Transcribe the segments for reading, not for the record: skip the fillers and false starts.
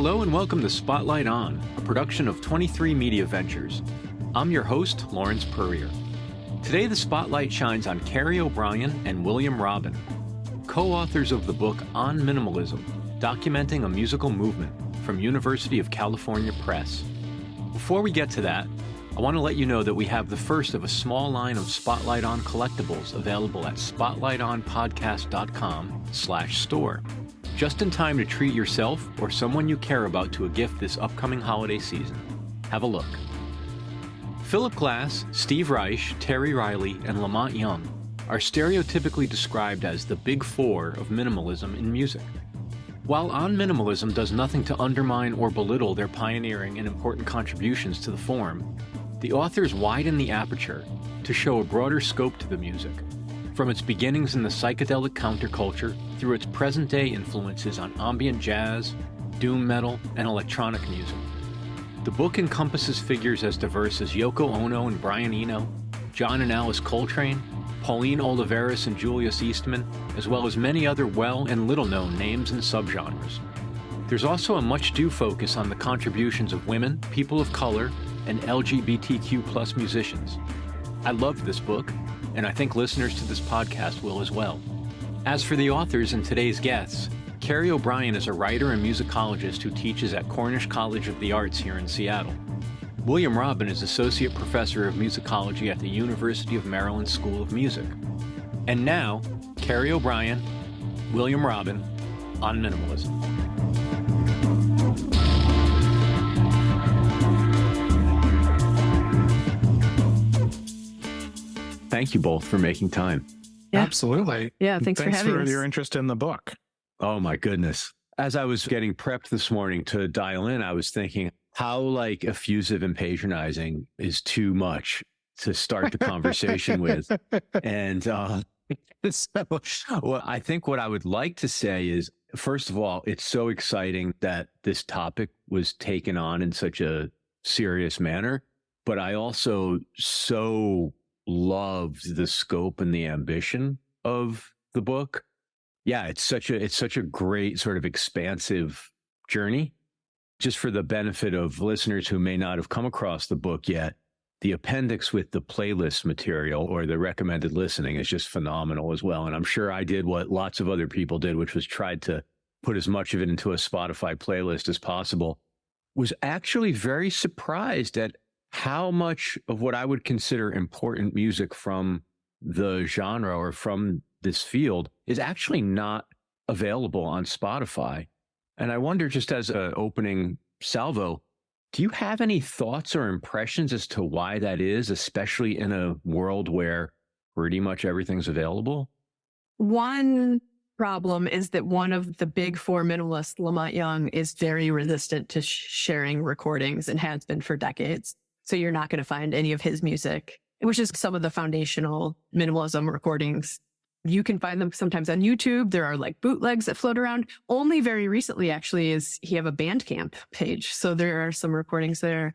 Hello and welcome to Spotlight On, a production of 23 Media Ventures. I'm your host, Lawrence Purrier. Today the spotlight shines on Kerry O'Brien and William Robin, co-authors of the book On Minimalism, documenting a musical movement from University of California Press. Before we get to that, I want to let you know that we have the first of a small line of Spotlight On collectibles available at spotlightonpodcast.com/store. Just in time to treat yourself or someone you care about to a gift this upcoming holiday season. Have a look. Philip Glass, Steve Reich, Terry Riley, and LaMonte Young are stereotypically described as the big four of minimalism in music. While On Minimalism does nothing to undermine or belittle their pioneering and important contributions to the form, the authors widen the aperture to show a broader scope to the music, from its beginnings in the psychedelic counterculture through its present-day influences on ambient jazz, doom metal, and electronic music. The book encompasses figures as diverse as Yoko Ono and Brian Eno, John and Alice Coltrane, Pauline, Oliveros, and Julius Eastman, as well as many other well and little-known names and subgenres. There's also a much-due focus on the contributions of women, people of color, and LGBTQ+ musicians. I loved this book, and I think listeners to this podcast will as well. As for the authors and today's guests, Kerry O'Brien is a writer and musicologist who teaches at Cornish College of the Arts here in Seattle. William Robin is Associate Professor of Musicology at the University of Maryland School of Music. And now, Kerry O'Brien, William Robin, on Minimalism. Thank you both for making time. Yeah. Absolutely. Yeah, thanks for having us. Your interest in the book. Oh my goodness. As I was getting prepped this morning to dial in, I was thinking how effusive and patronizing is too much to start the conversation with. And so, well, I think what I would like to say is, first of all, it's so exciting that this topic was taken on in such a serious manner. But I also so loved the scope and the ambition of the book. Yeah, it's such a great sort of expansive journey. Just for the benefit of listeners who may not have come across the book yet, the appendix with the playlist material or the recommended listening is just phenomenal as well. And I'm sure I did what lots of other people did, which was tried to put as much of it into a Spotify playlist as possible. Was actually very surprised at how much of what I would consider important music from the genre or from this field is actually not available on Spotify. And I wonder, just as an opening salvo, do you have any thoughts or impressions as to why that is, especially in a world where pretty much everything's available? One problem is that one of the big four minimalists, LaMonte Young, is very resistant to sharing recordings and has been for decades. So you're not going to find any of his music, which is some of the foundational minimalism recordings. You can find them sometimes on YouTube. There are bootlegs that float around. Only very recently, actually, is he have a Bandcamp page. So there are some recordings there.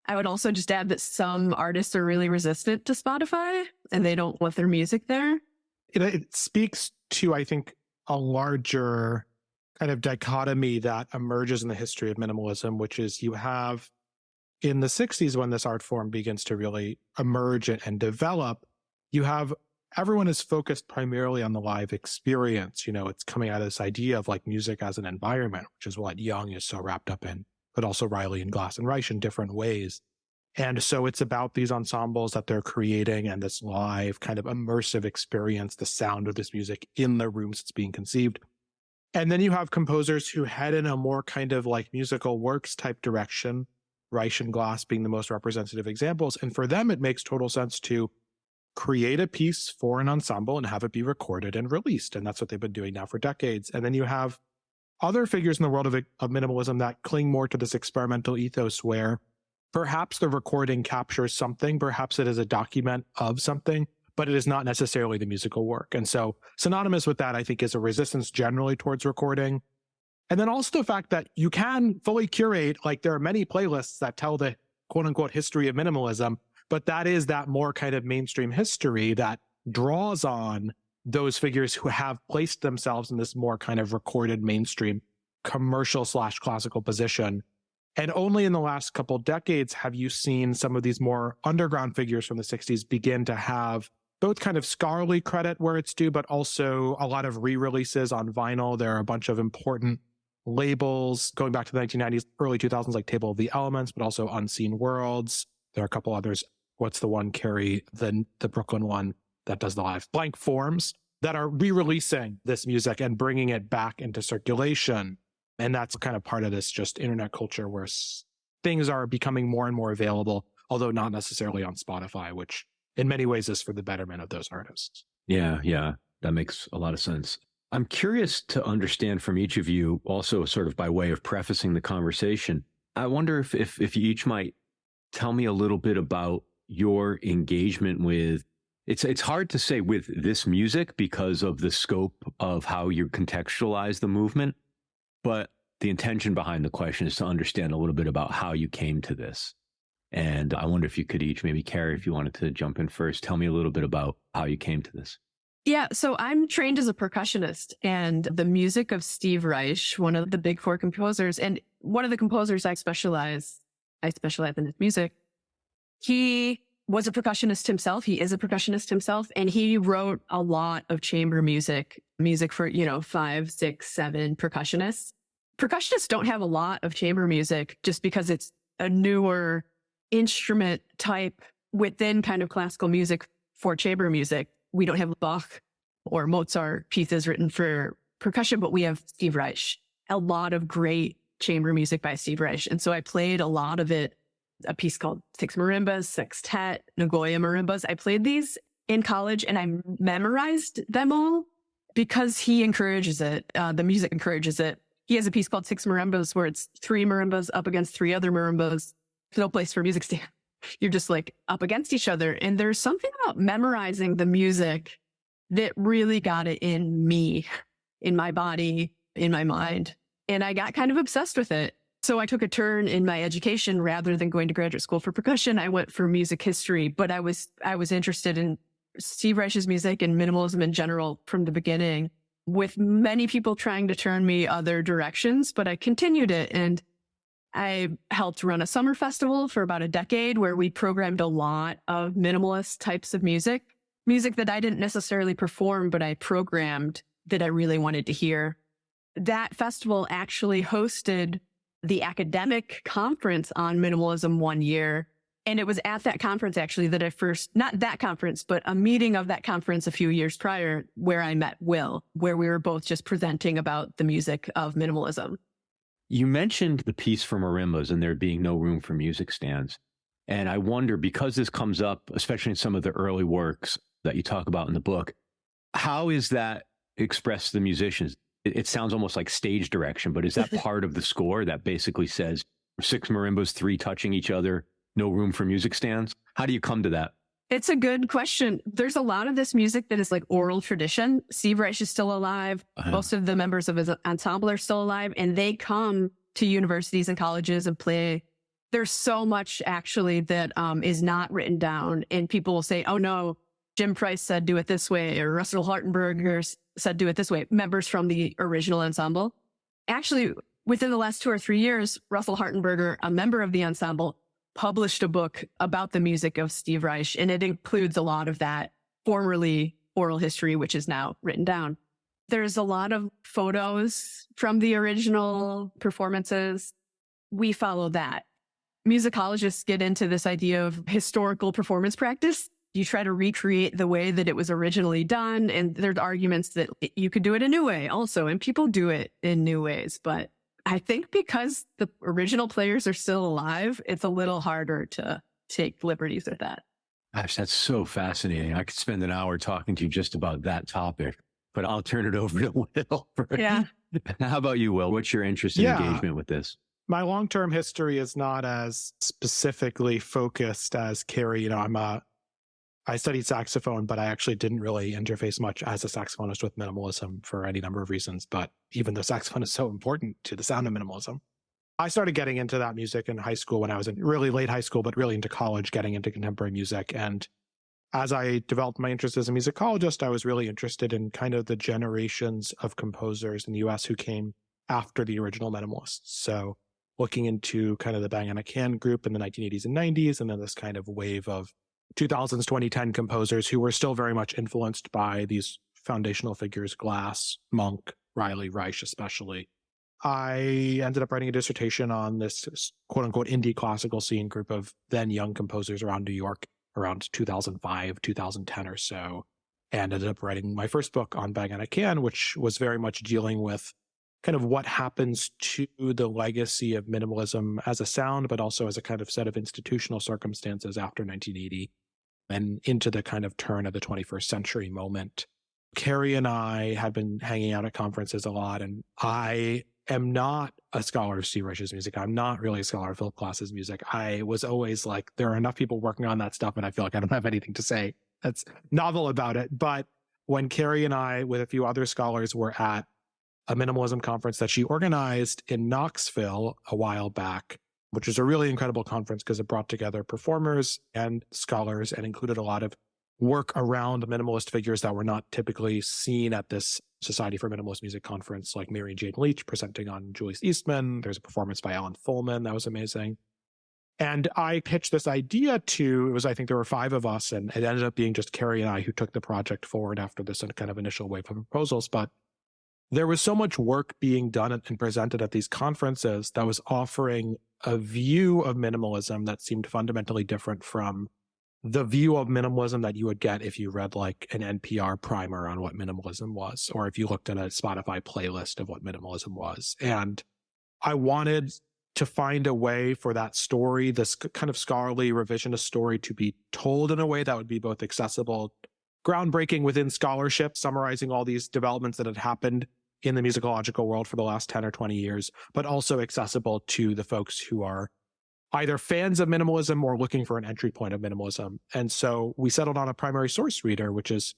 I would also just add that some artists are really resistant to Spotify and they don't want their music there. It speaks to, I think, a larger kind of dichotomy that emerges in the history of minimalism, which is you have in the 60s, when this art form begins to really emerge and develop, you have everyone is focused primarily on the live experience. You know, it's coming out of this idea of music as an environment, which is what Young is so wrapped up in, but also Riley and Glass and Reich in different ways. And so it's about these ensembles that they're creating and this live kind of immersive experience, the sound of this music in the rooms it's being conceived. And then you have composers who head in a more kind of musical works type direction, Reich and Glass being the most representative examples. And for them, it makes total sense to create a piece for an ensemble and have it be recorded and released. And that's what they've been doing now for decades. And then you have other figures in the world of minimalism that cling more to this experimental ethos where perhaps the recording captures something, perhaps it is a document of something, but it is not necessarily the musical work. And so synonymous with that, I think, is a resistance generally towards recording. And then also the fact that you can fully curate, there are many playlists that tell the quote unquote history of minimalism, but that is that more kind of mainstream history that draws on those figures who have placed themselves in this more kind of recorded mainstream commercial / classical position. And only in the last couple decades have you seen some of these more underground figures from the 60s begin to have both kind of scholarly credit where it's due, but also a lot of re-releases on vinyl. There are a bunch of important labels going back to the 1990s, early 2000s, like Table of the Elements, but also Unseen Worlds. There are a couple others. What's the one, Kerry, the Brooklyn one that does the live? Blank Forms, that are re-releasing this music and bringing it back into circulation. And that's kind of part of this just internet culture where things are becoming more and more available, although not necessarily on Spotify, which in many ways is for the betterment of those artists. Yeah, that makes a lot of sense. I'm curious to understand from each of you, also sort of by way of prefacing the conversation, I wonder if you each might tell me a little bit about your engagement with, it's hard to say with this music because of the scope of how you contextualize the movement, but the intention behind the question is to understand a little bit about how you came to this. And I wonder if you could each, maybe Kerry, if you wanted to jump in first, tell me a little bit about how you came to this. Yeah, so I'm trained as a percussionist, and the music of Steve Reich, one of the big four composers, and one of the composers I specialize in his music. He was a percussionist himself. He is a percussionist himself, and he wrote a lot of chamber music for, 5, 6, 7 percussionists. Percussionists don't have a lot of chamber music just because it's a newer instrument type within kind of classical music for chamber music. We don't have Bach or Mozart pieces written for percussion, but we have Steve Reich, a lot of great chamber music by Steve Reich. And so I played a lot of it, a piece called Six Marimbas, Sextet, Nagoya Marimbas. I played these in college and I memorized them all because he encourages it. The music encourages it. He has a piece called Six Marimbas where it's 3 marimbas up against 3 other marimbas. There's no place for music stand. You're just like up against each other. And there's something about memorizing the music that really got it in me, in my body, in my mind. And I got kind of obsessed with it. So I took a turn in my education. Rather than going to graduate school for percussion, I went for music history, but I was interested in Steve Reich's music and minimalism in general from the beginning, with many people trying to turn me other directions, but I continued it. And I helped run a summer festival for about a decade where we programmed a lot of minimalist types of music that I didn't necessarily perform, but I programmed that I really wanted to hear. That festival actually hosted the academic conference on minimalism one year. And it was at that conference actually that I first, not that conference, but a meeting of that conference a few years prior where I met Will, where we were both just presenting about the music of minimalism. You mentioned the piece for marimbas and there being no room for music stands. And I wonder, because this comes up, especially in some of the early works that you talk about in the book, how is that expressed to the musicians? It sounds almost like stage direction, but is that part of the score that basically says 6 marimbas, 3 touching each other, no room for music stands? How do you come to that? It's a good question. There's a lot of this music that is like oral tradition. Steve Reich is still alive. Most of the members of his ensemble are still alive, and they come to universities and colleges and play. There's so much actually that is not written down, and people will say, oh no, Jim Price said do it this way, or Russell Hartenberger said do it this way, members from the original ensemble. Actually, within the last 2 or 3 years, Russell Hartenberger, a member of the ensemble, published a book about the music of Steve Reich, and it includes a lot of that formerly oral history, which is now written down. There's a lot of photos from the original performances. We follow that. Musicologists get into this idea of historical performance practice. You try to recreate the way that it was originally done, and there's arguments that you could do it a new way also, and people do it in new ways, but I think because the original players are still alive, it's a little harder to take liberties with that. Gosh, that's so fascinating. I could spend an hour talking to you just about that topic, but I'll turn it over to Will. Yeah. How about you, Will? What's your interest in engagement with this? My long-term history is not as specifically focused as Kerry. I studied saxophone, but I actually didn't really interface much as a saxophonist with minimalism for any number of reasons. But even though saxophone is so important to the sound of minimalism, I started getting into that music in high school when I was in really late high school, but really into college, getting into contemporary music. And as I developed my interest as a musicologist, I was really interested in kind of the generations of composers in the US who came after the original minimalists. So looking into kind of the Bang on a Can group in the 1980s and 90s, and then this kind of wave of 2000s, 2010 composers who were still very much influenced by these foundational figures, Glass, Monk, Riley, Reich especially. I ended up writing a dissertation on this quote unquote indie classical scene group of then young composers around New York around 2005, 2010 or so, and ended up writing my first book on Bang on a Can, which was very much dealing with kind of what happens to the legacy of minimalism as a sound, but also as a kind of set of institutional circumstances after 1980 and into the kind of turn of the 21st century moment. Kerry and I had been hanging out at conferences a lot, and I am not a scholar of Steve Reich's music. I'm not really a scholar of Philip Glass's music. I was always like, there are enough people working on that stuff, and I feel like I don't have anything to say that's novel about it. But when Kerry and I, with a few other scholars, were at a minimalism conference that she organized in Knoxville a while back, which was a really incredible conference because it brought together performers and scholars and included a lot of work around minimalist figures that were not typically seen at this Society for Minimalist Music conference, like Mary Jane Leach presenting on Julius Eastman. There's a performance by Alan Fullman that was amazing. And I pitched this idea I think there were 5 of us, and it ended up being just Kerry and I who took the project forward after this kind of initial wave of proposals. But there was so much work being done and presented at these conferences that was offering a view of minimalism that seemed fundamentally different from the view of minimalism that you would get if you read like an NPR primer on what minimalism was, or if you looked at a Spotify playlist of what minimalism was. And I wanted to find a way for that story, this kind of scholarly revisionist story, to be told in a way that would be both accessible, groundbreaking within scholarship, summarizing all these developments that had happened in the musicological world for the last 10 or 20 years, but also accessible to the folks who are either fans of minimalism or looking for an entry point of minimalism. And so we settled on a primary source reader, which is,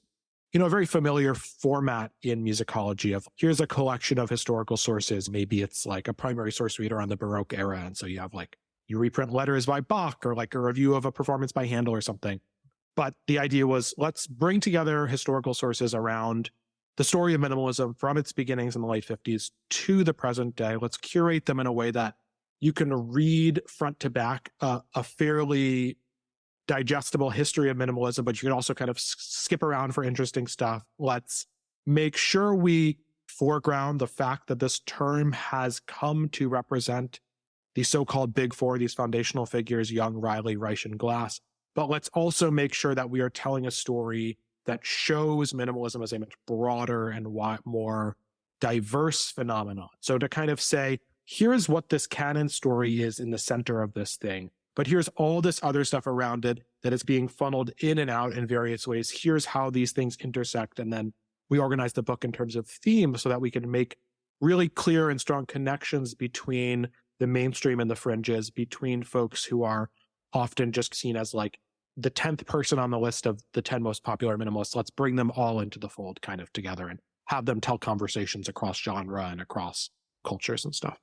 a very familiar format in musicology of here's a collection of historical sources. Maybe it's like a primary source reader on the Baroque era. And so you have like, you reprint letters by Bach or like a review of a performance by Handel or something. But the idea was, let's bring together historical sources around the story of minimalism from its beginnings in the late 50s to the present day. Let's curate them in a way that you can read front to back a fairly digestible history of minimalism, but you can also kind of skip around for interesting stuff. Let's make sure we foreground the fact that this term has come to represent the so-called big 4, these foundational figures, Young, Riley, Reich, and Glass. But let's also make sure that we are telling a story that shows minimalism as a much broader and more diverse phenomenon. So to kind of say, here's what this canon story is in the center of this thing, but here's all this other stuff around it that is being funneled in and out in various ways. Here's how these things intersect. And then we organize the book in terms of theme so that we can make really clear and strong connections between the mainstream and the fringes, between folks who are often just seen as like the 10th person on the list of the 10 most popular minimalists. Let's bring them all into the fold kind of together and have them tell conversations across genre and across cultures and stuff.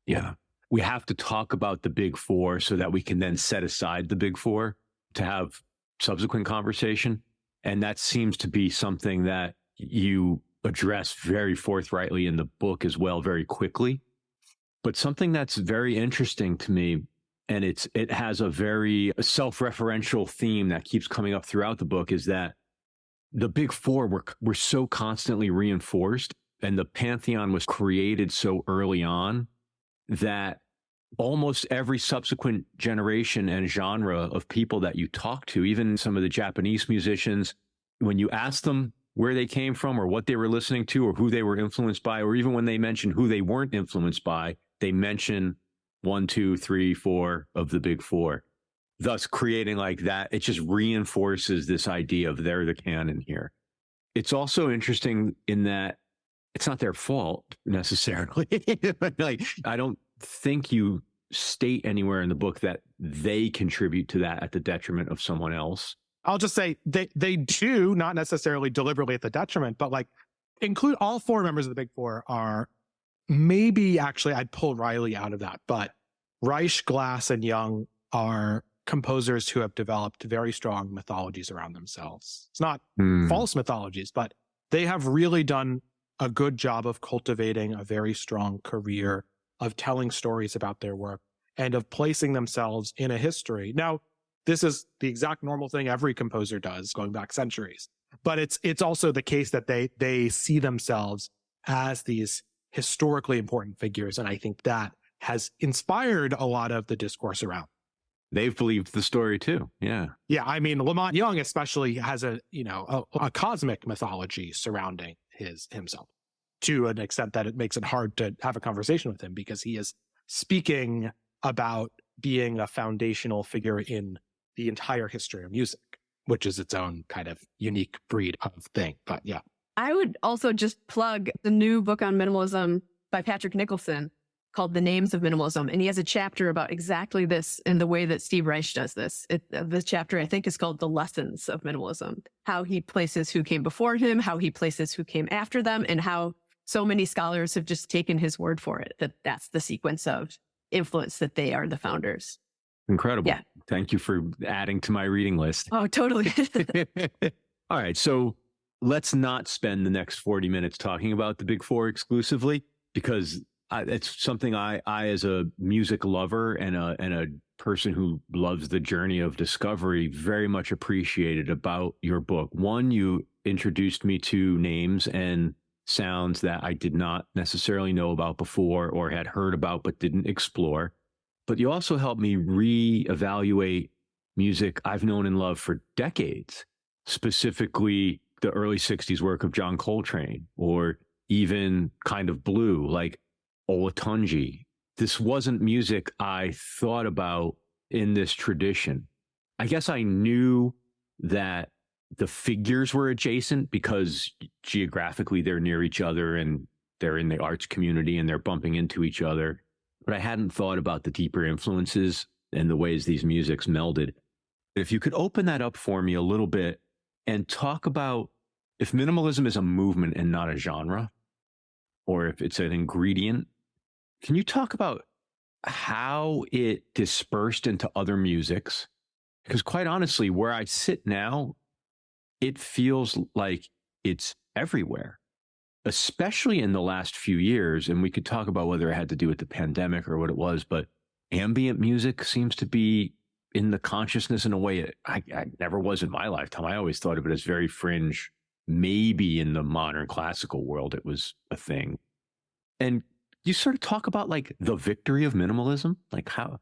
Yeah. We have to talk about the big 4 so that we can then set aside the big 4 to have subsequent conversation. And that seems to be something that you address very forthrightly in the book as well, very quickly. But something that's very interesting to me, and it has a very self-referential theme that keeps coming up throughout the book, is that the big 4 were so constantly reinforced, and the pantheon was created so early on that almost every subsequent generation and genre of people that you talk to, even some of the Japanese musicians, when you ask them where they came from or what they were listening to or who they were influenced by, or even when they mention who they weren't influenced by, they mention 1, 2, 3, 4 of the big 4, thus creating like that. It just reinforces this idea of they're the canon here. It's also interesting in that it's not their fault necessarily. Like, I don't think you state anywhere in the book that they contribute to that at the detriment of someone else. I'll just say they do, not necessarily deliberately at the detriment, but like include all 4 members of the big 4 are maybe actually I'd pull Riley out of that, but Reich, Glass, and Young are composers who have developed very strong mythologies around themselves. It's not false mythologies, but they have really done a good job of cultivating a very strong career, of telling stories about their work, and of placing themselves in a history. Now, this is the exact normal thing every composer does going back centuries. But it's also the case that they see themselves as these historically important figures. And I think that has inspired a lot of the discourse around. They've believed the story too. Yeah. Yeah. I mean, LaMonte Young especially has a cosmic mythology surrounding himself to an extent that it makes it hard to have a conversation with him, because he is speaking about being a foundational figure in the entire history of music, which is its own kind of unique breed of thing. But yeah. I would also just plug the new book on minimalism by Patrick Nicholson called The Names of Minimalism. And he has a chapter about exactly this in the way that Steve Reich does this. This chapter, I think, is called The Lessons of Minimalism, how he places who came before him, how he places who came after them, and how so many scholars have just taken his word for it, that that's the sequence of influence, that they are the founders. Incredible. Yeah. Thank you for adding to my reading list. Oh, totally. All right. So let's not spend the next 40 minutes talking about the Big Four exclusively, because it's something I as a music lover and a person who loves the journey of discovery, very much appreciated about your book. One, you introduced me to names and sounds that I did not necessarily know about before or had heard about but didn't explore. But you also helped me reevaluate music I've known and loved for decades, specifically the early 60s work of John Coltrane, or even kind of blue, like Olatunji. This wasn't music I thought about in this tradition. I guess I knew that the figures were adjacent because geographically they're near each other and they're in the arts community and they're bumping into each other. But I hadn't thought about the deeper influences and the ways these musics melded. If you could open that up for me a little bit and talk about if minimalism is a movement and not a genre, or if it's an ingredient, can you talk about how it dispersed into other musics? Because quite honestly, where I sit now, it feels like it's everywhere, especially in the last few years. And we could talk about whether it had to do with the pandemic or what it was, but ambient music seems to be in the consciousness in a way I never was in my lifetime. I always thought of it as very fringe. Maybe in the modern classical world, it was a thing. And you sort of talk about like the victory of minimalism, like how.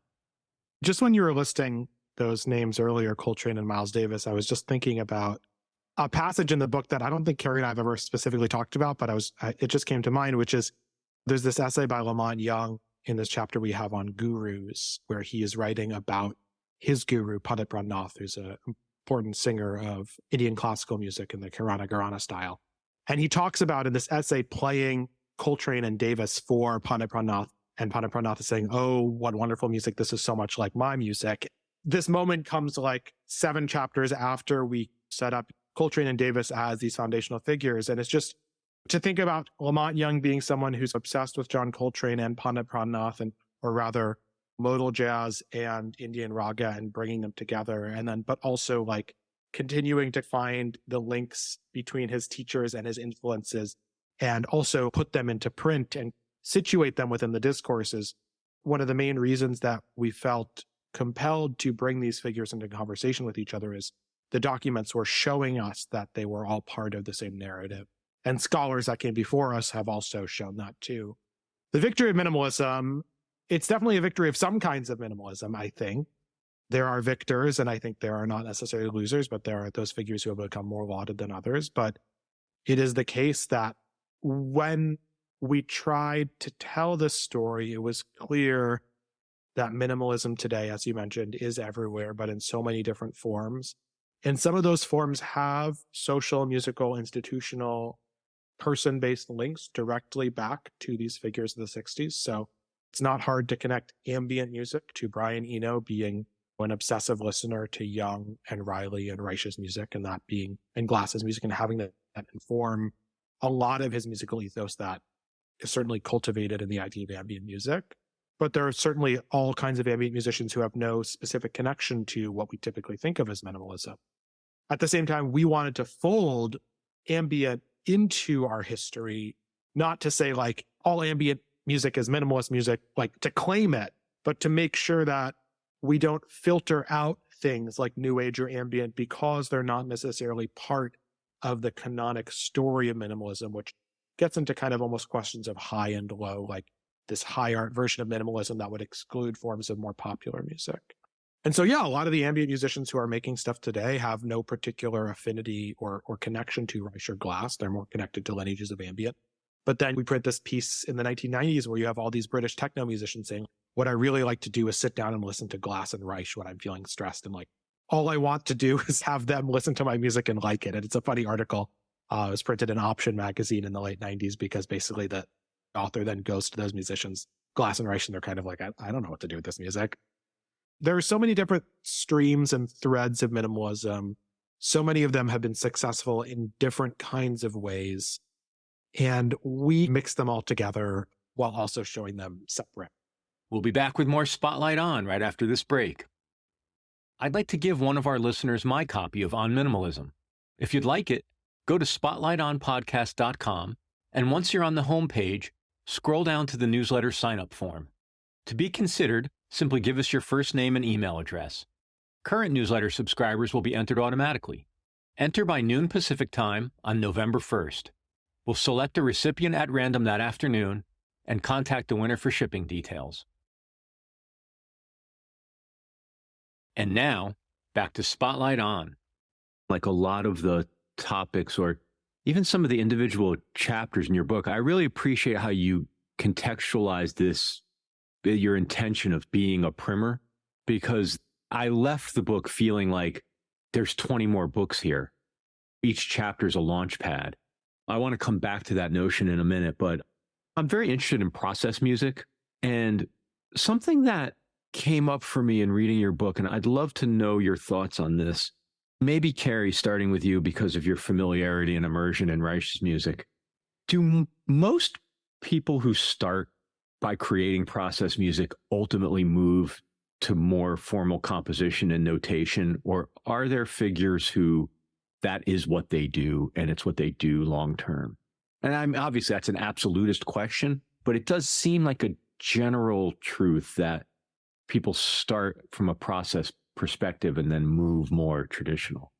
Just when you were listing those names earlier, Coltrane and Miles Davis, I was just thinking about a passage in the book that I don't think Kerry and I have ever specifically talked about, but it just came to mind, which is there's this essay by LaMonte Young in this chapter we have on gurus, where he is writing about his guru, Pandit Pramnath, who's an important singer of Indian classical music in the Kirana Gharana style. And he talks about in this essay playing Coltrane and Davis for Pandit Pramnath, and Pandit Pramnath is saying, "Oh, what wonderful music. This is so much like my music." This moment comes like 7 chapters after we set up Coltrane and Davis as these foundational figures. And it's just to think about LaMonte Young being someone who's obsessed with John Coltrane and Pandit Pramnath, or rather modal jazz and Indian raga, and bringing them together. And then, but also like continuing to find the links between his teachers and his influences, and also put them into print and situate them within the discourses. One of the main reasons that we felt compelled to bring these figures into conversation with each other is the documents were showing us that they were all part of the same narrative. And scholars that came before us have also shown that too. The victory of minimalism, it's definitely a victory of some kinds of minimalism, I think. There are victors, and I think there are not necessarily losers, but there are those figures who have become more lauded than others. But it is the case that when we tried to tell this story, it was clear that minimalism today, as you mentioned, is everywhere, but in so many different forms. And some of those forms have social, musical, institutional, person-based links directly back to these figures of the 60s. So it's not hard to connect ambient music to Brian Eno being an obsessive listener to Young and Riley and Reich's music, and that being, and Glass's music, and having that inform a lot of his musical ethos that is certainly cultivated in the idea of ambient music. But there are certainly all kinds of ambient musicians who have no specific connection to what we typically think of as minimalism. At the same time, we wanted to fold ambient into our history not to say like all ambient music is minimalist music, like to claim it, but to make sure that we don't filter out things like new age or ambient because they're not necessarily part of the canonic story of minimalism, which gets into kind of almost questions of high and low, like this high art version of minimalism that would exclude forms of more popular music. And so, yeah, a lot of the ambient musicians who are making stuff today have no particular affinity or connection to Reich or Glass. They're more connected to lineages of ambient. But then we print this piece in the 1990s where you have all these British techno musicians saying, what I really like to do is sit down and listen to Glass and Reich when I'm feeling stressed. And like, all I want to do is have them listen to my music and like it. And it's a funny article. It was printed in Option magazine in the late 90s because basically the author then goes to those musicians, Glass and Reich, and they're kind of like, I don't know what to do with this music. There are so many different streams and threads of minimalism. So many of them have been successful in different kinds of ways. And we mix them all together while also showing them separate. We'll be back with more Spotlight On right after this break. I'd like to give one of our listeners my copy of On Minimalism. If you'd like it, go to spotlightonpodcast.com, and once you're on the homepage, scroll down to the newsletter sign-up form. To be considered, simply give us your first name and email address. Current newsletter subscribers will be entered automatically. Enter by noon Pacific time on November 1st. We'll select a recipient at random that afternoon and contact the winner for shipping details. And now, back to Spotlight On. Like a lot of the topics or even some of the individual chapters in your book, I really appreciate how you contextualize this, your intention of being a primer, because I left the book feeling like there's 20 more books here. Each chapter is a launch pad. I want to come back to that notion in a minute, but I'm very interested in process music, and something that came up for me in reading your book, and I'd love to know your thoughts on this. Maybe, Kerry, starting with you because of your familiarity and immersion in Reich's music. Do most people who start by creating process music ultimately move to more formal composition and notation, or are there figures who that is what they do and it's what they do long term? And I'm obviously that's an absolutist question, but it does seem like a general truth that people start from a process perspective and then move more traditional.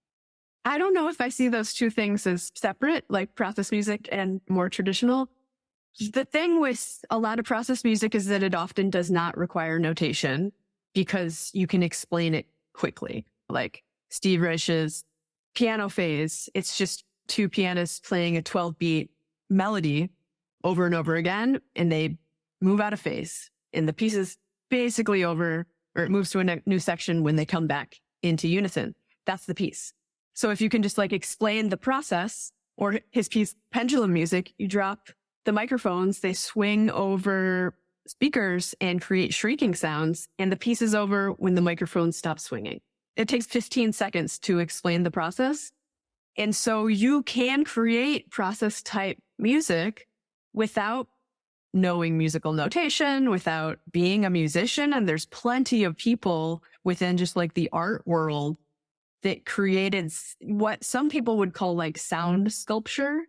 I don't know if I see those two things as separate, like process music and more traditional. The thing with a lot of process music is that it often does not require notation because you can explain it quickly. Like Steve Reich's piano phase, it's just two pianists playing a 12-beat melody over and over again, and they move out of phase. And the piece is basically over, or it moves to a new section when they come back into unison. That's the piece. So if you can just like explain the process, or his piece, Pendulum Music, you drop the microphones, they swing over speakers and create shrieking sounds, and the piece is over when the microphone stops swinging. It takes 15 seconds to explain the process. And so you can create process type music without knowing musical notation, without being a musician. And there's plenty of people within just like the art world that created what some people would call like sound sculpture.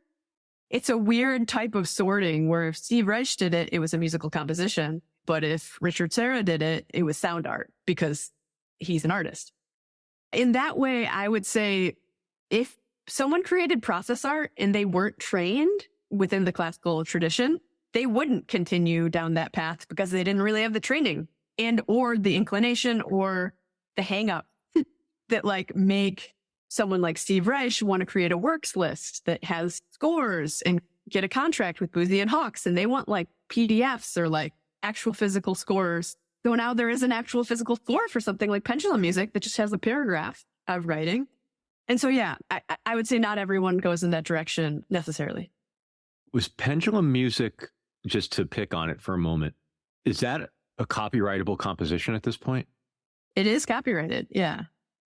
It's a weird type of sorting where if Steve Reich did it, it was a musical composition. But if Richard Serra did it, it was sound art because he's an artist. In that way, I would say if someone created process art and they weren't trained within the classical tradition, they wouldn't continue down that path because they didn't really have the training and or the inclination or the hang up that like make someone like Steve Reich want to create a works list that has scores and get a contract with Boozy and Hawks. And they want like PDFs or like actual physical scores. So now there is an actual physical score for something like Pendulum Music that just has a paragraph of writing. And so, yeah, I would say not everyone goes in that direction necessarily. Was Pendulum Music, just to pick on it for a moment, is that a copyrightable composition at this point? It is copyrighted, yeah.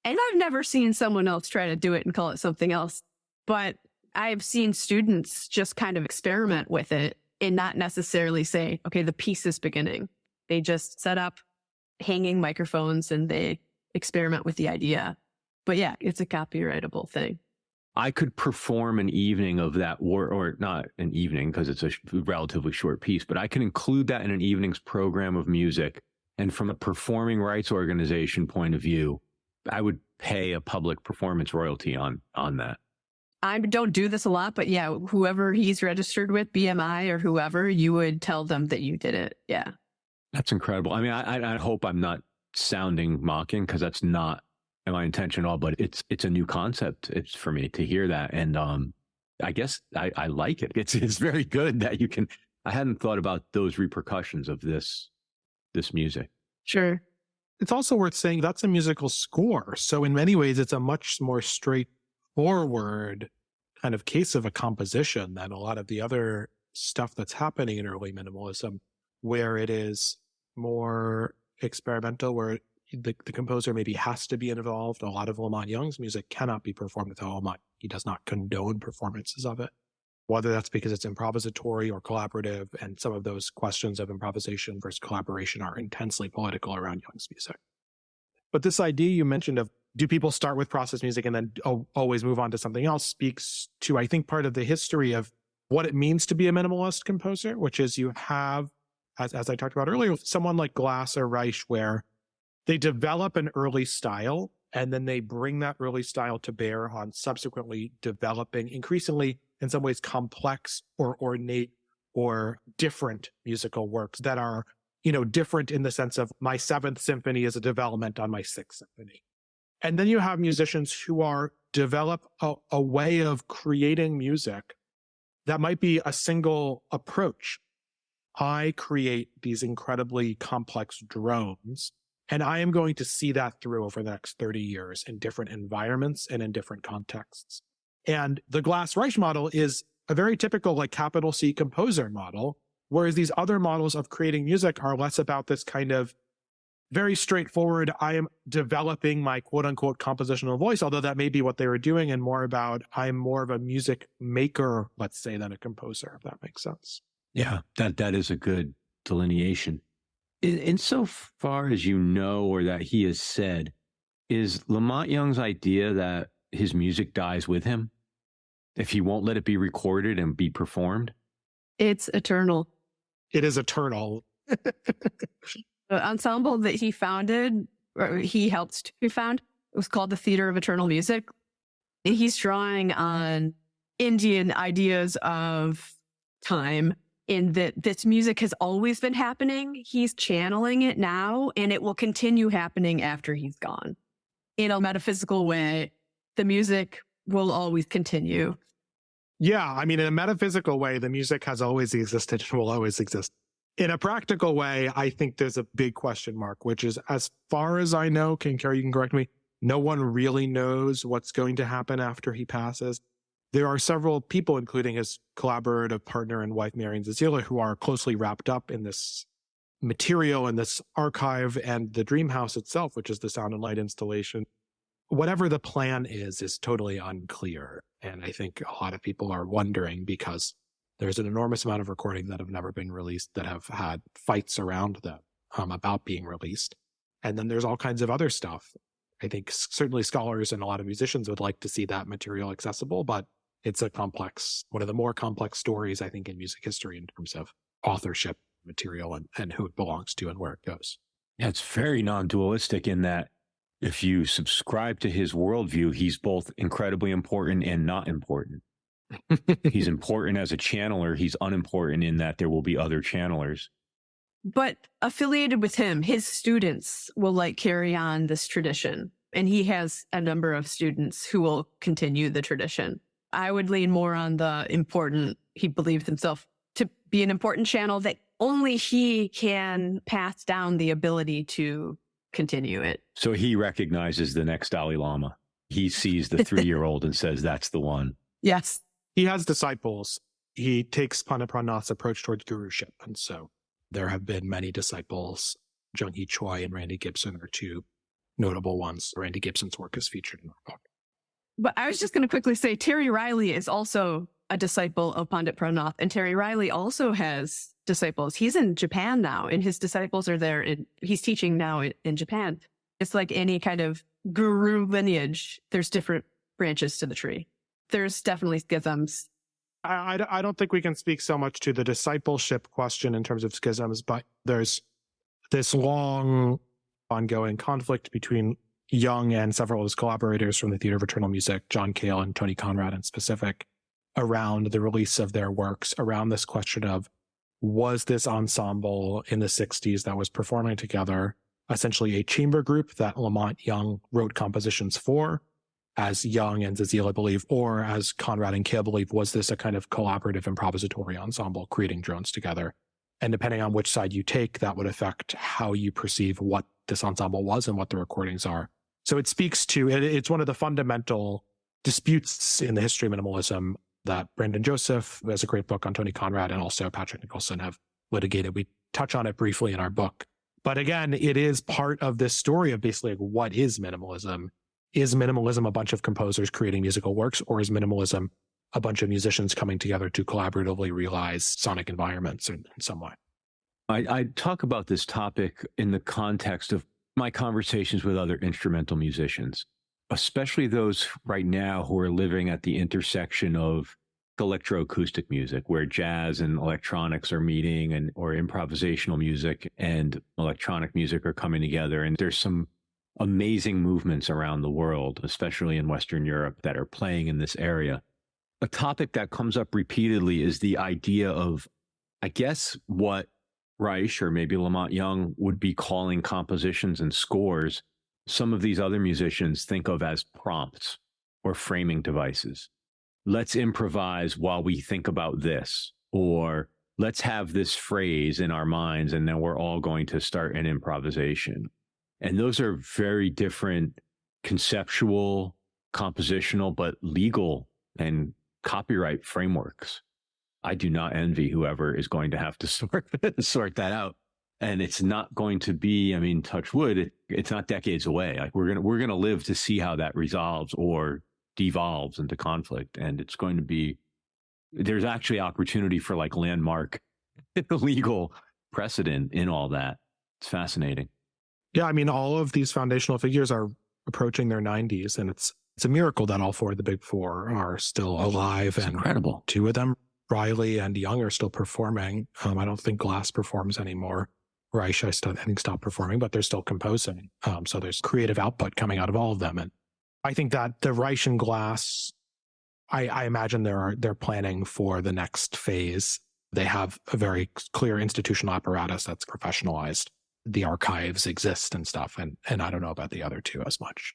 And I've never seen someone else try to do it and call it something else. But I've seen students just kind of experiment with it and not necessarily say, okay, the piece is beginning. They just set up hanging microphones and they experiment with the idea. But yeah, it's a copyrightable thing. I could perform an evening of that, or not an evening because it's a relatively short piece, but I can include that in an evening's program of music. And from a performing rights organization point of view, I would pay a public performance royalty on that. I don't do this a lot, but yeah, whoever he's registered with, BMI or whoever, you would tell them that you did it. Yeah. That's incredible. I mean, I hope I'm not sounding mocking, because that's not my intention at all, but it's a new concept. It's for me to hear that. And I guess I like it. It's very good that you can, I hadn't thought about those repercussions of this music. Sure. It's also worth saying that's a musical score. So in many ways, it's a much more straightforward kind of case of a composition than a lot of the other stuff that's happening in early minimalism, where it is more experimental, where the composer maybe has to be involved. A lot of LaMonte Young's music cannot be performed without LaMonte. He does not condone performances of it, whether that's because it's improvisatory or collaborative. And some of those questions of improvisation versus collaboration are intensely political around Young's music. But this idea you mentioned of, do people start with process music and then always move on to something else, speaks to, I think, part of the history of what it means to be a minimalist composer, which is you have, as I talked about earlier, someone like Glass or Reich, where they develop an early style and then they bring that early style to bear on subsequently developing increasingly, in some ways, complex or ornate or different musical works that are, different in the sense of my Seventh Symphony is a development on my Sixth Symphony. And then you have musicians who develop a way of creating music that might be a single approach. I create these incredibly complex drones, and I am going to see that through over the next 30 years in different environments and in different contexts. And the Glass-Reich model is a very typical capital C composer model, whereas these other models of creating music are less about this kind of very straightforward, I am developing my quote unquote compositional voice, although that may be what they were doing, and more about I'm more of a music maker, let's say, than a composer, if that makes sense. Yeah, that is a good delineation. Insofar as you know, or that he has said, is LaMonte Young's idea that his music dies with him if he won't let it be recorded and be performed? It's eternal. It is eternal. The ensemble that he founded, or he helped to found, it was called the Theater of Eternal Music. He's drawing on Indian ideas of time, in that this music has always been happening. He's channeling it now, and it will continue happening after he's gone. In a metaphysical way, the music will always continue. Yeah, I mean, in a metaphysical way, the music has always existed and will always exist. In a practical way, I think there's a big question mark, which is, as far as I know, Kerry, you can correct me, no one really knows what's going to happen after he passes. There are several people, including his collaborative partner and wife, Marian Cecilia, who are closely wrapped up in this material and this archive and the Dream House itself, which is the sound and light installation. Whatever the plan is totally unclear. And I think a lot of people are wondering, because there's an enormous amount of recordings that have never been released that have had fights around them about being released. And then there's all kinds of other stuff. I think certainly scholars and a lot of musicians would like to see that material accessible, but it's one of the more complex stories, I think, in music history in terms of authorship, material, and who it belongs to and where it goes. Yeah, it's very non-dualistic in that if you subscribe to his worldview, he's both incredibly important and not important. He's important as a channeler. He's unimportant in that there will be other channelers. But affiliated with him, his students will carry on this tradition. And he has a number of students who will continue the tradition. I would lean more on the important. He believed himself to be an important channel that only he can pass down the ability to continue it. So he recognizes the next Dalai Lama. He sees the 3-year-old and says, that's the one. Yes. He has disciples. He takes Pandit Pramnath's approach towards guruship. And so there have been many disciples. Jung-hee Choi and Randy Gibson are two notable ones. Randy Gibson's work is featured in our book. But I was just going to quickly say, Terry Riley is also a disciple of Pandit Pramnath. And Terry Riley also has disciples. He's in Japan now, and his disciples are there. He's teaching now in Japan. It's like any kind of guru lineage. There's different branches to the tree. there's definitely schisms. I don't think we can speak so much to the discipleship question in terms of schisms, but there's this long ongoing conflict between Young and several of his collaborators from the Theater of Eternal Music, John Cale and Tony Conrad in specific, around the release of their works, around this question of, was this ensemble in the 60s that was performing together essentially a chamber group that LaMonte Young wrote compositions for, as Young and Zaziela believe, or as Conrad and Cale believe, was this a kind of collaborative improvisatory ensemble creating drones together? And depending on which side you take, that would affect how you perceive what this ensemble was and what the recordings are. So it speaks to, it's one of the fundamental disputes in the history of minimalism that Brandon Joseph, who has a great book on Tony Conrad, and also Patrick Nicholson have litigated. We touch on it briefly in our book. But again, it is part of this story of basically like, what is minimalism? Is minimalism a bunch of composers creating musical works, or is minimalism a bunch of musicians coming together to collaboratively realize sonic environments in some way? I talk about this topic in the context of my conversations with other instrumental musicians, especially those right now who are living at the intersection of electroacoustic music, where jazz and electronics are meeting, or improvisational music and electronic music are coming together. And there's some amazing movements around the world, especially in Western Europe, that are playing in this area. A topic that comes up repeatedly is the idea of, I guess, what Reich or maybe LaMonte Young would be calling compositions and scores. Some of these other musicians think of as prompts or framing devices. Let's improvise while we think about this, or let's have this phrase in our minds and then we're all going to start an improvisation. And those are very different conceptual, compositional, but legal and copyright frameworks. I do not envy whoever is going to have to sort that out. And it's not going to be, I mean, touch wood, it's not decades away. Like we're gonna live to see how that resolves or devolves into conflict. And it's going to be, there's actually opportunity for like landmark legal precedent in all that. It's fascinating. Yeah, I mean, all of these foundational figures are approaching their 90s, and it's a miracle that all four of the big four are still alive. It's and incredible. Two of them, Riley and Young, are still performing. I don't think Glass performs anymore. Reich, I think, stopped performing, but they're still composing. So there's creative output coming out of all of them. And I think that the Reich and Glass, I imagine they're planning for the next phase. They have a very clear institutional apparatus that's professionalized. The archives exist and stuff. And I don't know about the other two as much.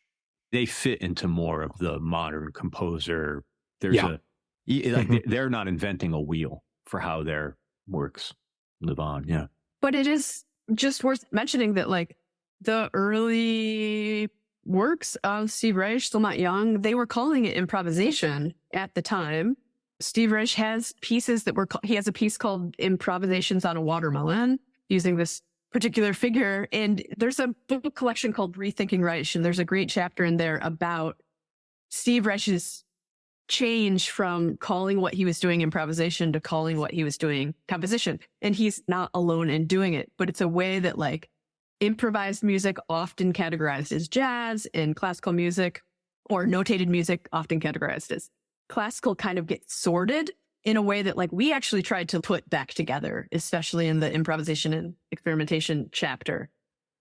They fit into more of the modern composer. They're not inventing a wheel for how their works live on. Yeah. But it is just worth mentioning that like the early works of Steve Reich, LaMonte Young, they were calling it improvisation at the time. Steve Reich has pieces he has a piece called Improvisations on a Watermelon, using this particular figure. And there's a book collection called Rethinking Reich, and there's a great chapter in there about Steve Reich's change from calling what he was doing improvisation to calling what he was doing composition. And he's not alone in doing it, but it's a way that like improvised music, often categorized as jazz, and classical music or notated music, often categorized as classical, kind of gets sorted in a way that like we actually tried to put back together, especially in the improvisation and experimentation chapter.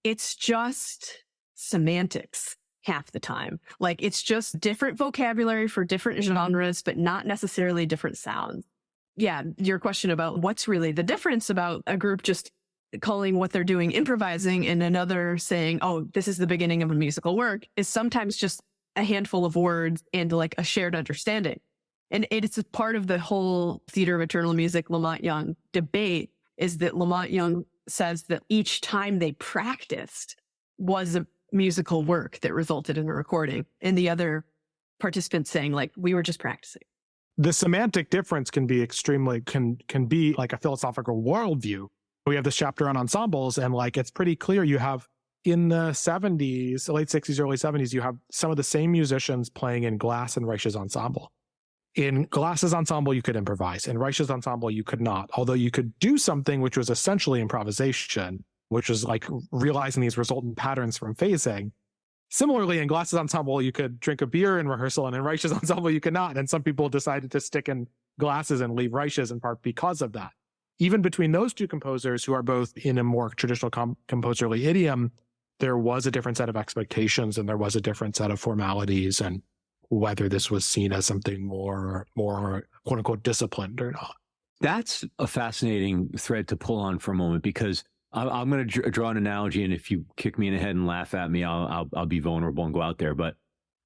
It's just semantics half the time. Like it's just different vocabulary for different genres, but not necessarily different sounds. Yeah, your question about what's really the difference about a group just calling what they're doing improvising and another saying, oh, this is the beginning of a musical work, is sometimes just a handful of words and like a shared understanding. And it's a part of the whole Theater of Eternal Music, LaMonte Young debate, is that LaMonte Young says that each time they practiced was a musical work that resulted in a recording. And the other participants saying like, we were just practicing. The semantic difference can be can be like a philosophical worldview. We have this chapter on ensembles, and like, it's pretty clear you have in the 70s, late 60s, early 70s, you have some of the same musicians playing in Glass and Reich's ensemble. In Glass's ensemble, you could improvise. In Reich's ensemble, you could not. Although you could do something which was essentially improvisation, which was like realizing these resultant patterns from phasing. Similarly, in Glass's ensemble, you could drink a beer in rehearsal, and in Reich's ensemble, you could not. And some people decided to stick in Glass's and leave Reich's in part because of that. Even between those two composers, who are both in a more traditional composerly idiom, there was a different set of expectations and there was a different set of formalities, and whether this was seen as something more quote unquote disciplined or not. That's a fascinating thread to pull on for a moment, because I'm going to draw an analogy, and if you kick me in the head and laugh at me, I'll be vulnerable and go out there. But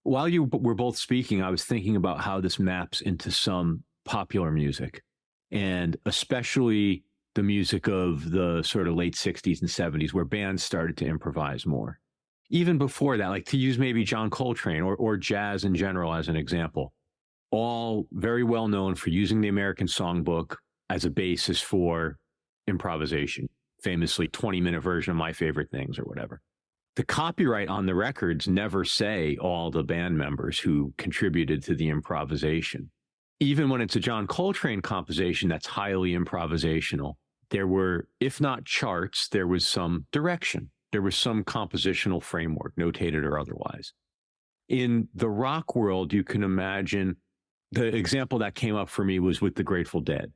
while you were both speaking, I was thinking about how this maps into some popular music, and especially the music of the sort of late 60s and 70s, where bands started to improvise more. Even before that, like to use maybe John Coltrane or jazz in general as an example, all very well known for using the American songbook as a basis for improvisation. Famously 20-minute version of My Favorite Things or whatever. The copyright on the records never say all the band members who contributed to the improvisation. Even when it's a John Coltrane composition that's highly improvisational, there were, if not charts, there was some direction. There was some compositional framework, notated or otherwise. In the rock world, you can imagine, the example that came up for me was with the Grateful Dead.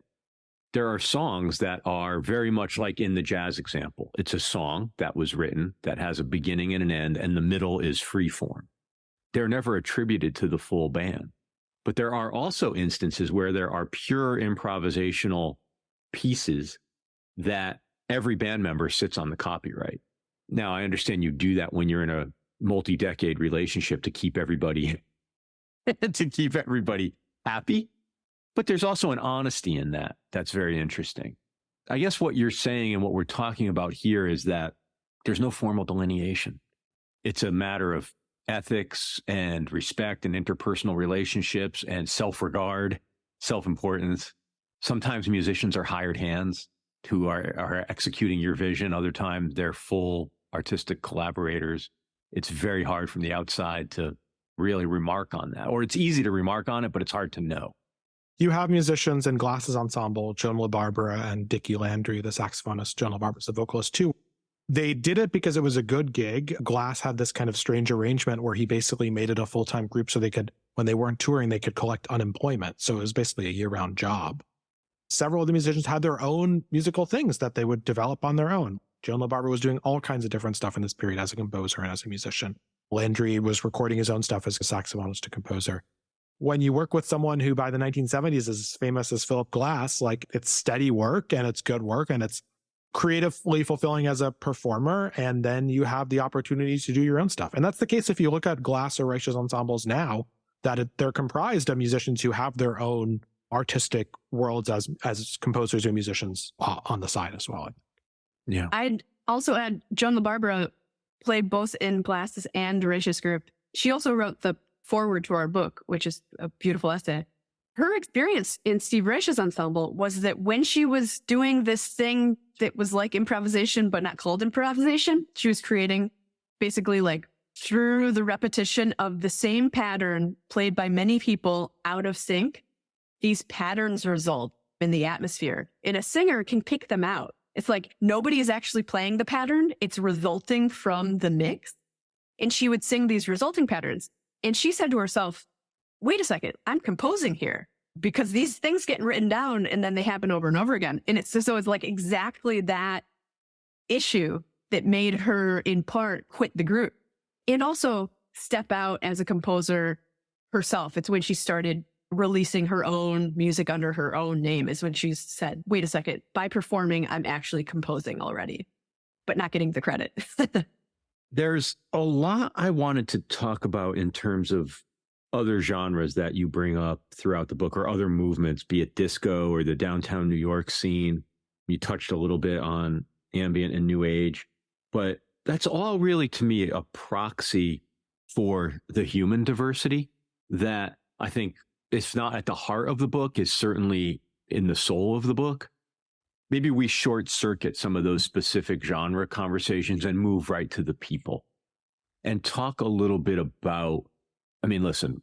There are songs that are very much like in the jazz example. It's a song that was written that has a beginning and an end, and the middle is free form. They're never attributed to the full band. But there are also instances where there are pure improvisational pieces that every band member sits on the copyright. Now, I understand you do that when you're in a multi-decade relationship to keep everybody happy. But there's also an honesty in that that's very interesting. I guess what you're saying and what we're talking about here is that there's no formal delineation. It's a matter of ethics and respect and interpersonal relationships and self-regard, self-importance. Sometimes musicians are hired hands who are executing your vision. Other times they're full artistic collaborators. It's very hard from the outside to really remark on that. Or it's easy to remark on it, but it's hard to know. You have musicians in Glass's ensemble, Joan LaBarbera and Dickie Landry, the saxophonist. Joan LaBarbera's the vocalist too. They did it because it was a good gig. Glass had this kind of strange arrangement where he basically made it a full-time group so they could, when they weren't touring, they could collect unemployment. So it was basically a year-round job. Several of the musicians had their own musical things that they would develop on their own. Joan LaBarbera was doing all kinds of different stuff in this period as a composer and as a musician. Landry was recording his own stuff as a saxophonist and composer. When you work with someone who by the 1970s is as famous as Philip Glass, like it's steady work and it's good work and it's creatively fulfilling as a performer. And then you have the opportunity to do your own stuff. And that's the case if you look at Glass or Reich's ensembles now, that they're comprised of musicians who have their own artistic worlds as composers or musicians on the side as well. Yeah. I'd also add Joan LaBarbera played both in Glass's and Reich's group. She also wrote the foreword to our book, which is a beautiful essay. Her experience in Steve Reich's ensemble was that when she was doing this thing that was like improvisation, but not called improvisation, she was creating basically like through the repetition of the same pattern played by many people out of sync. These patterns result in the atmosphere, and a singer can pick them out. It's like nobody is actually playing the pattern. It's resulting from the mix. And she would sing these resulting patterns. And she said to herself, wait a second, I'm composing here because these things get written down and then they happen over and over again. And it's like exactly that issue that made her in part quit the group and also step out as a composer herself. It's when she started releasing her own music under her own name is when she said, wait a second, by performing, I'm actually composing already, but not getting the credit. There's a lot I wanted to talk about in terms of other genres that you bring up throughout the book or other movements, be it disco or the downtown New York scene. You touched a little bit on ambient and new age, but that's all really to me a proxy for the human diversity that I think, if not at the heart of the book, is certainly in the soul of the book. Maybe we short circuit some of those specific genre conversations and move right to the people and talk a little bit about, I mean, listen,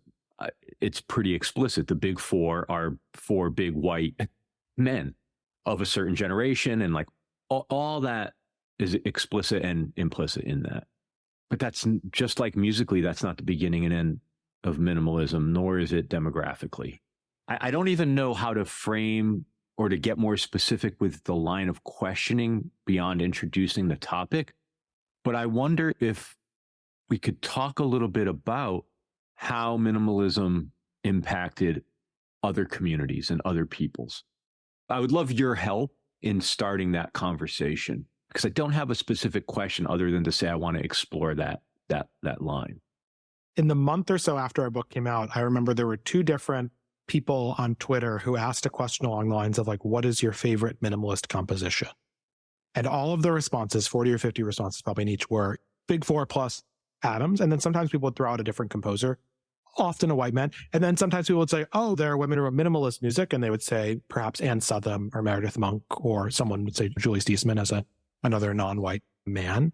it's pretty explicit. The big four are four big white men of a certain generation. And like all that is explicit and implicit in that. But that's just like musically, that's not the beginning and end of minimalism, nor is it demographically. I don't even know how to frame or to get more specific with the line of questioning beyond introducing the topic. But I wonder if we could talk a little bit about how minimalism impacted other communities and other peoples. I would love your help in starting that conversation, because I don't have a specific question other than to say I want to explore that line. In the month or so after our book came out, I remember there were two different people on Twitter who asked a question along the lines of like, what is your favorite minimalist composition? And all of the responses, 40 or 50 responses probably in each, were big four plus atoms. And then sometimes people would throw out a different composer, often a white man. And then sometimes people would say, oh, there are women who wrote minimalist music. And they would say perhaps Anne Southam or Meredith Monk, or someone would say Julius Eastman as another non-white man.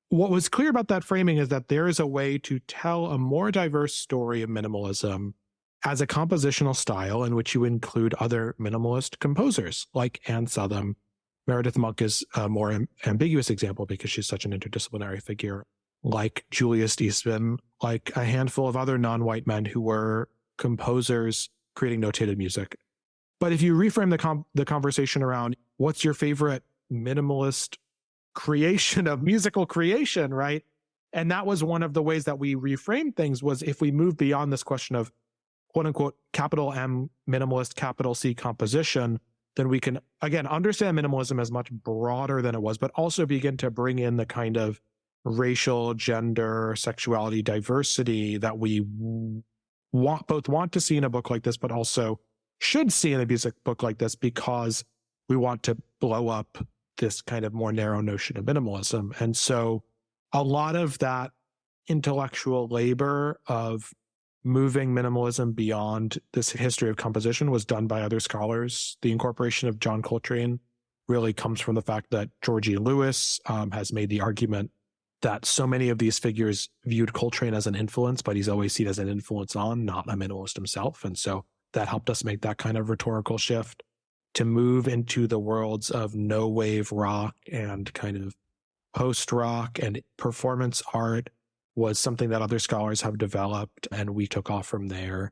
What was clear about that framing is that there is a way to tell a more diverse story of minimalism as a compositional style in which you include other minimalist composers like Anne Southam. Meredith Monk is a more ambiguous example because she's such an interdisciplinary figure, like Julius Eastman, like a handful of other non-white men who were composers creating notated music. But if you reframe the conversation around what's your favorite minimalist creation of musical creation, right? And that was one of the ways that we reframed things, was if we move beyond this question of quote unquote capital M minimalist, capital C composition, then we can again understand minimalism as much broader than it was, but also begin to bring in the kind of racial, gender, sexuality, diversity that we want to see in a book like this, but also should see in a music book like this, because we want to blow up this kind of more narrow notion of minimalism. And so a lot of that intellectual labor of moving minimalism beyond this history of composition was done by other scholars. The incorporation of John Coltrane really comes from the fact that Georgie Lewis has made the argument that so many of these figures viewed Coltrane as an influence, but he's always seen as an influence on, not a minimalist himself. And so that helped us make that kind of rhetorical shift to move into the worlds of no wave rock and kind of post rock and performance art was something that other scholars have developed, and we took off from there.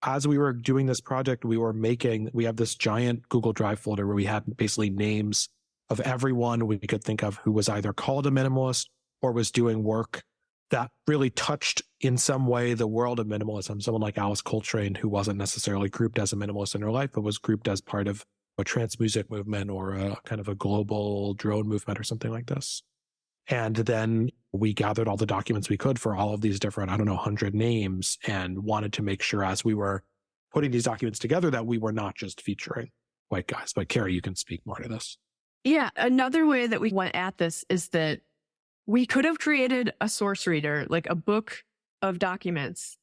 As we were doing this project, we have this giant Google Drive folder where we had basically names of everyone we could think of who was either called a minimalist or was doing work that really touched in some way the world of minimalism. Someone like Alice Coltrane, who wasn't necessarily grouped as a minimalist in her life, but was grouped as part of a trance music movement or a kind of a global drone movement or something like this. And then we gathered all the documents we could for all of these different, 100 names, and wanted to make sure as we were putting these documents together that we were not just featuring white guys. But Kerry, you can speak more to this. Yeah. Another way that we went at this is that we could have created a source reader, like a book of documents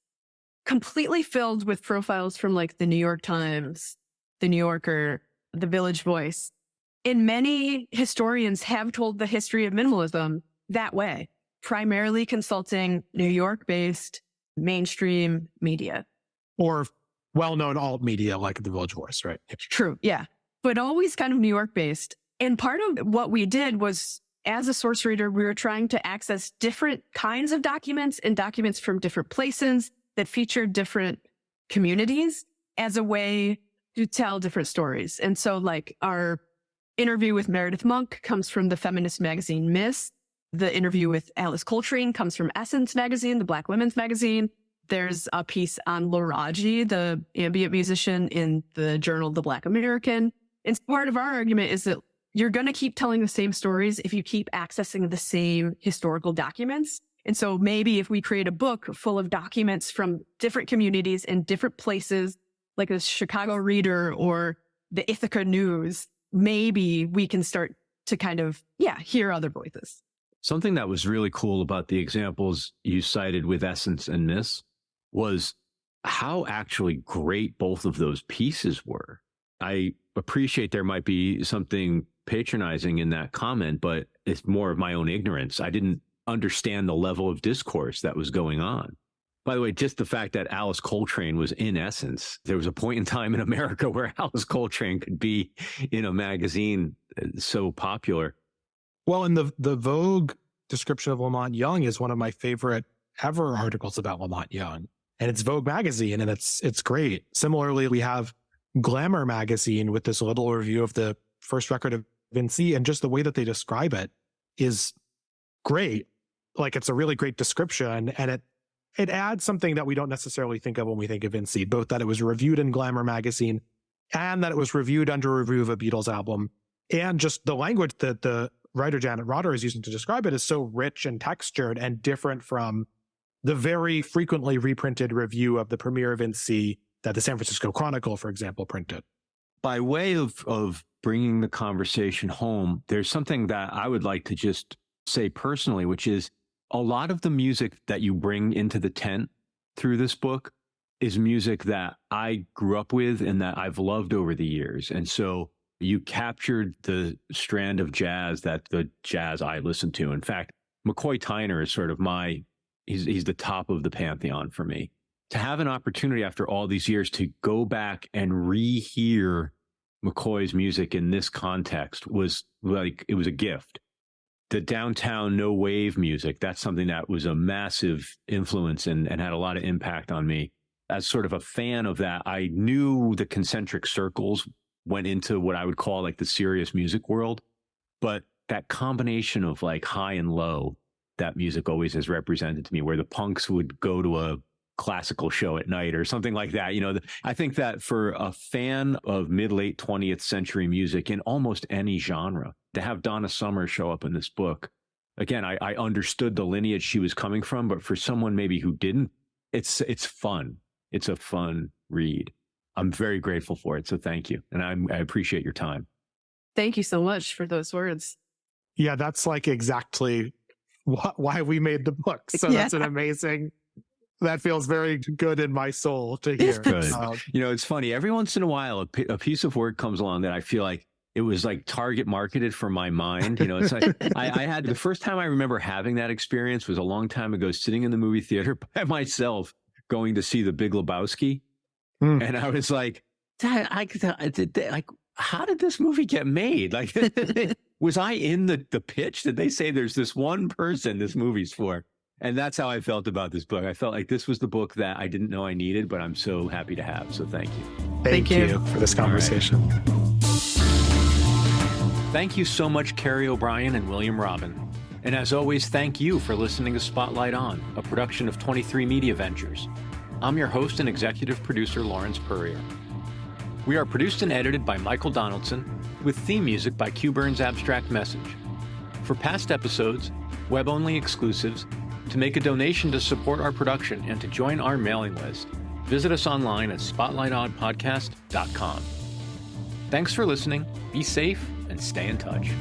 completely filled with profiles from like the New York Times, the New Yorker, the Village Voice. And many historians have told the history of minimalism that way, primarily consulting New York-based mainstream media. Or well-known alt media like the Village Voice, right? True, yeah. But always kind of New York-based. And part of what we did was, as a source reader, we were trying to access different kinds of documents and documents from different places that featured different communities as a way to tell different stories. And so like our interview with Meredith Monk comes from the feminist magazine Miss. The interview with Alice Coltrane comes from Essence magazine, the Black women's magazine. There's a piece on Laraji, the ambient musician, in the journal The Black American. And part of our argument is that you're going to keep telling the same stories if you keep accessing the same historical documents. And so maybe if we create a book full of documents from different communities and different places, like the Chicago Reader or the Ithaca News, maybe we can start to kind of, hear other voices. Something that was really cool about the examples you cited with Essence and Miss was how actually great both of those pieces were. I appreciate there might be something patronizing in that comment, but it's more of my own ignorance. I didn't understand the level of discourse that was going on. By the way, just the fact that Alice Coltrane was in Essence, there was a point in time in America where Alice Coltrane could be in a magazine so popular. Well, and the Vogue description of LaMonte Young is one of my favorite ever articles about LaMonte Young. And it's Vogue magazine, and it's great. Similarly, we have Glamour magazine with this little review of the first record of Vinci, and just the way that they describe it is great. Like, it's a really great description, and it adds something that we don't necessarily think of when we think of Vinci, both that it was reviewed in Glamour magazine and that it was reviewed under review of a Beatles album, and just the language that the writer Janet Rotter is using to describe it is so rich and textured and different from the very frequently reprinted review of the premiere of Vinci that the San Francisco Chronicle, for example, printed. By way of bringing the conversation home, there's something that I would like to just say personally, which is a lot of the music that you bring into the tent through this book is music that I grew up with and that I've loved over the years. And so you captured the strand of jazz that the jazz I listen to. In fact, McCoy Tyner is sort of he's the top of the pantheon for me. To have an opportunity after all these years to go back and rehear McCoy's music in this context was like, it was a gift. The downtown no wave music, that's something that was a massive influence and had a lot of impact on me. As sort of a fan of that, I knew the concentric circles went into what I would call like the serious music world, but that combination of like high and low, that music always has represented to me, where the punks would go to a classical show at night or something like that. I think that for a fan of mid-late 20th century music in almost any genre, to have Donna Summer show up in this book, again, I understood the lineage she was coming from, but for someone maybe who didn't, it's fun. It's a fun read. I'm very grateful for it. So thank you. And I appreciate your time. Thank you so much for those words. Yeah, that's like exactly why we made the book. So Yeah. That's an amazing, that feels very good in my soul to hear. Good. It's funny. Every once in a while, a piece of work comes along that I feel like it was like target marketed for my mind. It's like I had the first time I remember having that experience was a long time ago, sitting in the movie theater by myself, going to see The Big Lebowski. And I was like, how did this movie get made? Like, was I in the pitch? Did they say there's this one person this movie's for? And that's how I felt about this book. I felt like this was the book that I didn't know I needed, but I'm so happy to have. So thank you. Thank you for this conversation. Thank you so much, Kerry O'Brien and William Robin. And as always, thank you for listening to Spotlight On, a production of 23 Media Ventures. I'm your host and executive producer, Lawrence Purrier. We are produced and edited by Michael Donaldson, with theme music by Q Burns Abstract Message. For past episodes, web-only exclusives, to make a donation to support our production and to join our mailing list, visit us online at spotlightoddpodcast.com. Thanks for listening, be safe, and stay in touch.